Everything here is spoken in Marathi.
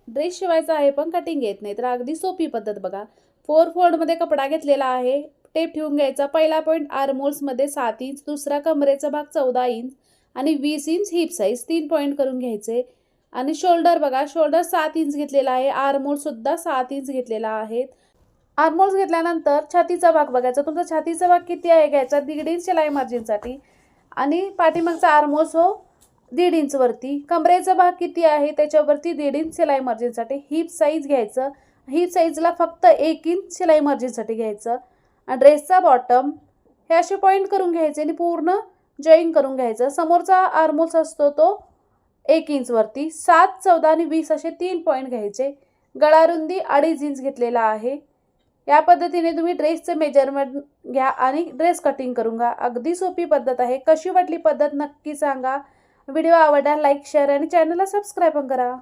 ड्रेस शिवायचा आहे पण कटिंग येत नाही, तर अगदी सोपी पद्धत बघा. 4 फोल्डमध्ये कपडा घेतलेला आहे. टेप ठेवून घ्यायचा. पहिला पॉईंट आर्महोल्समध्ये 7 इंच, दुसरा कमरेचा भाग 14 इंच आणि 20 इंच हिप साईज 3 पॉईंट करून घ्यायचे. आणि शोल्डर बघा, शोल्डर 7 इंच घेतलेला आहे. आर्महोल सुद्धा 7 इंच घेतलेला आहे. आर्महोल्स घेतल्यानंतर छातीचा भाग बघायचा. तुमचा छातीचा भाग किती आहे घ्यायचा 1.5 इंच शिलाई मार्जिनसाठी आणि पाठीमागचा आर्महोल्स हो 1.5 इंच वरती. कमरेचा भाग किती आहे त्याच्यावरती 1.5 इंच शिलाई मार्जिनसाठी. हिप साईज घ्यायचं. हिप साईजला फक्त 1 इंच शिलाई मार्जिनसाठी घ्यायचं. आणि ड्रेसचा बॉटम हे असे पॉईंट करून घ्यायचे आणि पूर्ण जॉईन करून घ्यायचं. समोरचा आर्महोल्स असतो तो 1 इंच वरती. 7, 14 आणि 20 असे 3 पॉईंट घ्यायचे. गळा रुंदी 2.5 इंच घेतलेला आहे. या पद्धतीने तुम्ही ड्रेसचं मेजरमेंट घ्या आणि ड्रेस कटिंग करून घ्या. अगदी सोपी पद्धत आहे. कशी वाटली पद्धत नक्की सांगा. व्हिडिओ आवडल्यास लाईक, शेअर आणि चॅनलला सबस्क्राईब पण करा.